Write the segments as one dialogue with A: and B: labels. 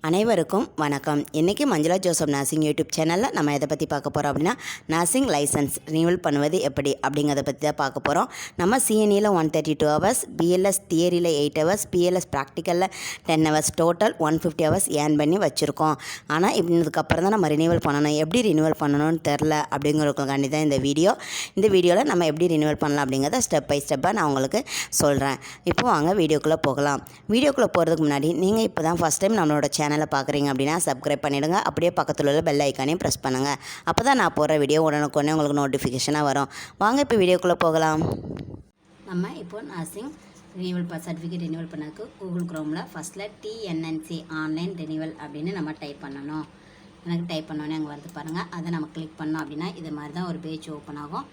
A: அனைவருக்கும் வணக்கம். இன்றைக்கி மஞ்சுளா ஜோசப் நர்சிங் யூடியூப் சேனலில் நம்ம எதை பற்றி பார்க்க போகிறோம் அப்படின்னா, நர்சிங் லைசன்ஸ் ரினிவல் பண்ணுவது எப்படி அப்படிங்கிறத பற்றி தான் பார்க்க போகிறோம். நம்ம சிஎன்இயில் 132 ஹவர்ஸ், பிஎல்எஸ் தியரியில் 8 ஹவர்ஸ், பிஎல்எஸ் ப்ராக்டிக்கலில் 10 ஹவர்ஸ், டோட்டல் 150 ஹவர்ஸ் ஏர்ன் பண்ணி வச்சுருக்கோம். ஆனால் இதுக்கப்புறம் தான் நம்ம ரினிவல் பண்ணணும். எப்படி ரினிவல் பண்ணணும்னு தெரில அப்படிங்கிறதுக்காண்டி தான் இந்த வீடியோவில் நம்ம எப்படி ரினிவல் பண்ணலாம் அப்படிங்கிறத ஸ்டெப் பை ஸ்டெப்பாக நான் உங்களுக்கு சொல்கிறேன். இப்போ வாங்க வீடியோக்குள்ளே போகலாம். வீடியோக்குள்ளே போகிறதுக்கு முன்னாடி நீங்கள் இப்போ தான் ஃபஸ்ட் டைம் நம்மளோட சேனலை பார்க்குறீங்க அப்படின்னா சப்ஸ்கிரைப் பண்ணிவிடுங்க. அப்படியே பக்கத்தில் உள்ள பெல் ஐக்கானையும் ப்ரெஸ் பண்ணுங்கள். அப்போ தான் நான் போடுற வீடியோ உடனுக்குடனே உங்களுக்கு நோட்டிஃபிகேஷனாக வரும். வாங்க இப்போ வீடியோக்குள்ளே போகலாம். நம்ம இப்போ நர்சிங் ரினிவல் சர்டிஃபிகேட் ரினிவல் பண்ணதுக்கு கூகுள் க்ரோமில் ஃபஸ்ட்டில் டிஎன்என்சி ஆன்லைன் ரினிவல் அப்படின்னு நம்ம டைப் பண்ணணும். எனக்கு டைப் பண்ணோன்னே அங்கே வருது பாருங்கள். அதை நம்ம கிளிக் பண்ணோம் அப்படின்னா இது மாதிரி தான் ஒரு பேஜ் ஓப்பன் ஆகும்.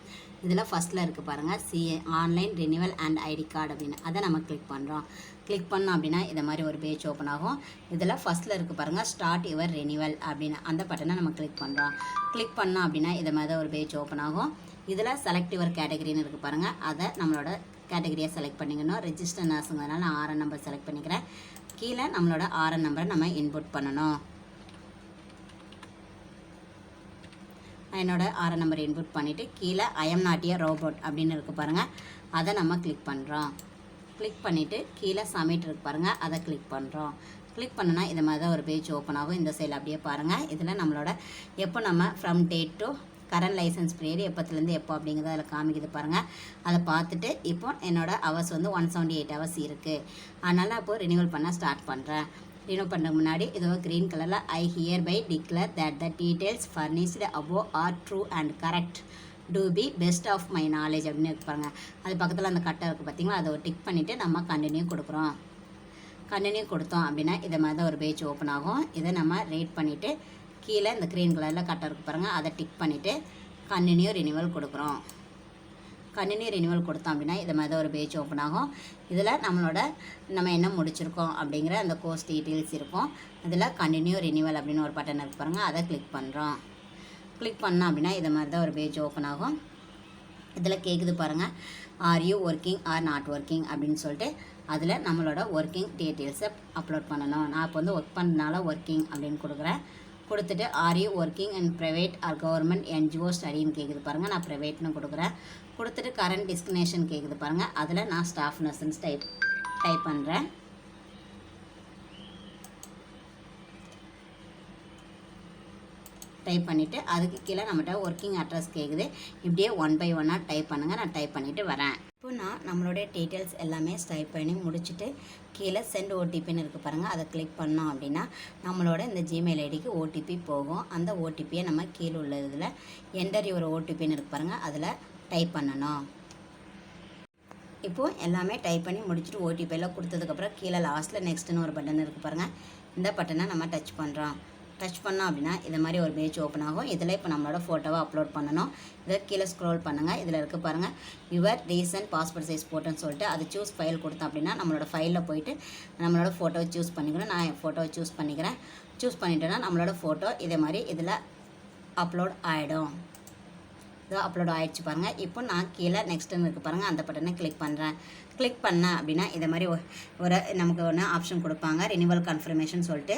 A: இதில் ஃபஸ்ட்டில் இருக்குது பாருங்கள், online renewal and ID card அப்படின்னு. அதை நம்ம கிளிக் பண்ணுறோம். கிளிக் பண்ணோம் அப்படின்னா இது மாதிரி ஒரு பேஜ் ஓப்பன் ஆகும். இதில் ஃபஸ்ட்டில் இருக்குது பாருங்கள், ஸ்டார்ட் யுவர் ரினிவல் அப்படின்னு. அந்த பட்டனை நம்ம கிளிக் பண்ணுறோம். கிளிக் பண்ணோம் அப்படின்னா இது மாதிரி தான் ஒரு பேஜ் ஓப்பன் ஆகும். இதில் செலக்ட் யுவர் கேட்டகரின்னு இருக்குது பாருங்கள். அதை நம்மளோட கேட்டகரியை செலக்ட் பண்ணிக்கணும். ரெஜிஸ்டர் நர்ஸுங்கிறதுனால நான் RN நம்பர் செலக்ட் பண்ணிக்கிறேன். கீழே நம்மளோட RN நம்பரை நம்ம இன்புட் பண்ணணும். என்னோட RN நம்பர் இன்புட் பண்ணிவிட்டு கீழே I am not a robot அப்படின்னு இருக்குது பாருங்கள். அதை நம்ம கிளிக் பண்ணுறோம். கிளிக் பண்ணிவிட்டு கீழே சப்மிட் இருக்குது பாருங்கள். அதை கிளிக் பண்ணுறோம். கிளிக் பண்ணுனா இது மாதிரி தான் ஒரு பேஜ் ஓப்பன் ஆகும். இந்த சைடில் அப்படியே பாருங்கள். இதில் நம்மளோட எப்போ நம்ம from date to current licence period எப்போத்துலேருந்து எப்போ அப்படிங்கிறத அதில் காமிக்குது பாருங்கள். அதை பார்த்துட்டு இப்போ என்னோடய ஹவர்ஸ் வந்து 178 ஹவர்ஸ் இருக்குது. அதனால் நான் இப்போது ரினிவல் பண்ண ஸ்டார்ட் பண்ணுறேன். ரினிவல் பண்ணுறதுக்கு முன்னாடி இதோ க்ரீன் கலரில் I hereby declare that the details furnished above are true and correct to be best of my knowledge அப்படின்னு இருப்பாங்க. அது பக்கத்தில் அந்த கட்டை இருக்குது பார்த்தீங்களா, அதை ஒரு டிக் பண்ணிவிட்டு நம்ம கண்டினியூ கொடுக்குறோம். கண்டினியூ கொடுத்தோம் அப்படின்னா இதை மாதிரி தான் ஒரு பேஜ் ஓப்பன் ஆகும். இதை நம்ம ரேட் பண்ணிவிட்டு கீழே இந்த க்ரீன் கலரில் கட்டை இருக்குது பாருங்கள், அதை டிக் பண்ணிவிட்டு கண்டினியூ ரினிவல் கொடுக்குறோம். கண்டினியூ ரினிவல் கொடுத்தோம் அப்படின்னா இது மாதிரி தான் ஒரு பேஜ் ஓப்பன் ஆகும். இதில் நம்ம என்ன முடிச்சிருக்கோம் அப்படிங்கிற அந்த கோர்ஸ் டீட்டெயில்ஸ் இருக்கும். இதில் கண்டினியூ ரினிவல் அப்படின்னு ஒரு பட்டன் இருக்கு பாருங்கள், அதை கிளிக் பண்ணுறோம். கிளிக் பண்ணோம் அப்படின்னா இது மாதிரி தான் ஒரு பேஜ் ஓப்பன் ஆகும். இதில் கேட்குது பாருங்கள், are you working or not working அப்படின்னு சொல்லிட்டு அதில் நம்மளோட ஒர்க்கிங் டீட்டெயில்ஸை அப்லோட் பண்ணணும். நான் இப்போ வந்து ஒர்க் பண்ணனால ஒர்க்கிங் அப்படின்னு கொடுக்குறேன். கொடுத்துட்டு R you working in private R government NGO ஸ்டடின்னு கேட்குது பாருங்கள். நான் ப்ரைவேட்னு கொடுக்குறேன். கொடுத்துட்டு கரண்ட் டெஸ்டினேஷன் கேட்குது பாருங்கள். அதில் நான் ஸ்டாஃப் நர்ஸுன்னு டைப் பண்ணுறேன். டைப் பண்ணிவிட்டு அதுக்கு கீழே நம்மகிட்ட ஒர்க்கிங் அட்ரஸ் கேட்குது. இப்படியே 1 by 1 டைப் பண்ணுங்கள். நான் டைப் பண்ணிவிட்டு வரேன். இப்போ நான் நம்மளுடைய டீட்டெயில்ஸ் எல்லாமே டைப் பண்ணி முடிச்சுட்டு கீழே சென்ட் ஓடிபின்னு இருக்குது பாருங்கள், அதை கிளிக் பண்ணோம் அப்படின்னா நம்மளோட இந்த ஜிமெயில் ஐடிக்கு ஓடிபி போகும். அந்த ஓடிபியை நம்ம கீழே உள்ள இதில் என்டர் யுவர் ஓடிபின்னு இருக்குது பாருங்கள், அதில் டைப் பண்ணணும். இப்போது எல்லாமே டைப் பண்ணி முடிச்சுட்டு ஓடிபியில் கொடுத்ததுக்கப்புறம் கீழே லாஸ்ட்டில் நெக்ஸ்ட்டுன்னு ஒரு பட்டன் இருக்குது பாருங்கள். இந்த பட்டனை நம்ம டச் பண்ணுறோம். டச் பண்ணோம் அப்படின்னா இது மாதிரி ஒரு பேஜ் ஓப்பன் ஆகும். இதில் இப்போ நம்மளோட ஃபோட்டோவை அப்லோட் பண்ணணும். இதில் கீழே ஸ்க்ரோல் பண்ணுங்கள். இதில் இருக்குது பாருங்கள், யுவர் ரீசன்ட் பாஸ்போர்ட் சைஸ் ஃபோட்டோன்னு சொல்லிட்டு அது சூஸ் ஃபைல் கொடுத்தோம் அப்படின்னா நம்மளோட ஃபைலில் போயிட்டு நம்மளோட ஃபோட்டோவை சூஸ் பண்ணிக்கணும். நான் என் ஃபோட்டோவை சூஸ் பண்ணிக்கிறேன். சூஸ் பண்ணிட்டேன்னா நம்மளோட ஃபோட்டோ இதே மாதிரி இதில் அப்லோட் ஆகிடும். இதோ அப்லோட் ஆகிடுச்சு பாருங்கள். இப்போ நான் கீழே நெக்ஸ்ட்டுன்னு இருக்குது பாருங்கள், அந்த பட்டனை கிளிக் பண்ணுறேன். கிளிக் பண்ணேன் அப்படின்னா இதை மாதிரி ஒரு நமக்கு ஒன்று ஆப்ஷன் கொடுப்பாங்க, ரினிவல் கன்ஃபர்மேஷன் சொல்லிட்டு.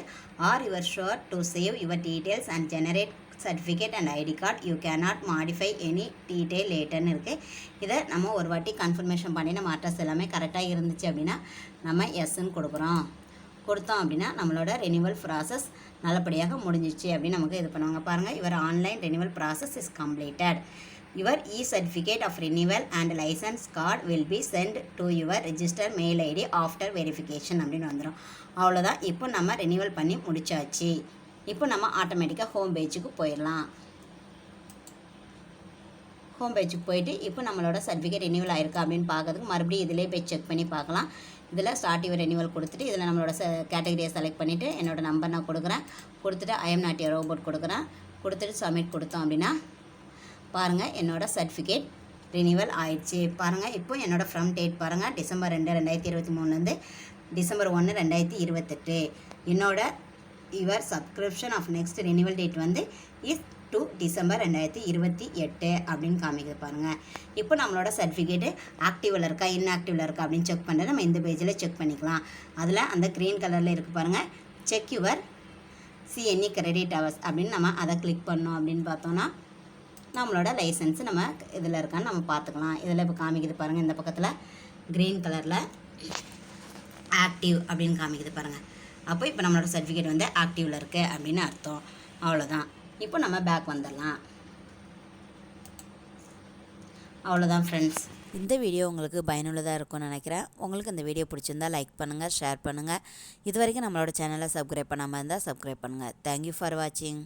A: Are your sure to save your details and generate certificate and ID card you cannot modify any detail லேட்டர்னு இருக்குது. இதை நம்ம ஒரு வாட்டி கன்ஃபர்மேஷன் பண்ணி நம்ம அட்ரஸ் எல்லாமே கரெக்டாக இருந்துச்சு அப்படின்னா நம்ம எஸ்ன்னு கொடுக்குறோம். கொடுத்தோம் அப்படின்னா நம்மளோட ரினிவல் ப்ராசஸ் நல்லபடியாக முடிஞ்சிச்சு அப்படின்னு நமக்கு இது பண்ணுவாங்க பாருங்கள். Your online renewal process is completed. Your certificate of renewal and license card will be sent to your register mail ID after verification அப்படின்னு வந்துடும். அவ்வளோதான். இப்போ நம்ம ரினிவல் பண்ணி முடிச்சாச்சு. இப்போ நம்ம ஆட்டோமேட்டிக்காக ஹோம் பேஜுக்கு போயிடலாம். ஹோம் பேஜுக்கு போயிட்டு இப்போ நம்மளோட சர்டிஃபிகேட் ரினிவல் ஆயிருக்கா அப்படின்னு பார்க்கறதுக்கு மறுபடியும் இதிலே போய் செக் பண்ணி பார்க்கலாம். இதில் ஸ்டார்ட் யுவர் ரினிவல் கொடுத்துட்டு இதில் நம்மளோட கேட்டகரியை செலக்ட் பண்ணிவிட்டு என்னோடய நம்பர் நான் கொடுக்குறேன். கொடுத்துட்டு I am not a robot கொடுக்குறேன். கொடுத்துட்டு சப்மிட் கொடுத்தோம் அப்படின்னா பாருங்கள் என்னோடய சர்டிஃபிகேட் ரினிவல் ஆயிடுச்சு. பாருங்கள் இப்போ என்னோடய ஃப்ரம் டேட் பாருங்கள், December 2, 2023 December 1, 2028. என்னோட your subscription of next renewal date வந்து இஸ் டு December 2028 அப்படின்னு காமிக்குது பாருங்கள். இப்போ நம்மளோட சர்டிஃபிகேட்டு ஆக்டிவில் இருக்கா இன்ஆக்டிவில் இருக்கா அப்படின்னு செக் பண்ணுறது நம்ம இந்த பேஜில் செக் பண்ணிக்கலாம். அதில் அந்த க்ரீன் கலரில் இருக்குது பாருங்கள், check your see any credit hours அப்படின்னு நம்ம அதை கிளிக் பண்ணோம் அப்படின்னு பார்த்தோன்னா நம்மளோட லைசன்ஸ் நம்ம இதில் இருக்கான்னு நம்ம பார்த்துக்கலாம். இதில் இப்போ காமிக்குது பாருங்கள், இந்த பக்கத்தில் க்ரீன் கலரில் ஆக்டிவ் அப்படின்னு காமிக்குது பாருங்கள். அப்போ இப்போ நம்மளோட சர்டிஃபிகேட் வந்து ஆக்டிவில் இருக்குது அப்படின்னு அர்த்தம். அவ்வளோதான். இப்போ நம்ம பேக் வந்துடலாம். அவ்வளோதான் ஃப்ரெண்ட்ஸ்.
B: இந்த வீடியோ உங்களுக்கு பயனுள்ளதாக இருக்கும்னு நினைக்கிறேன். உங்களுக்கு இந்த வீடியோ பிடிச்சிருந்தால் லைக் பண்ணுங்கள், ஷேர் பண்ணுங்கள். இது வரைக்கும் நம்மளோட சேனலை சப்ஸ்கிரைப் பண்ணாமல் இருந்தால் சப்ஸ்கிரைப் பண்ணுங்கள். தேங்க்யூ ஃபார் வாட்சிங்.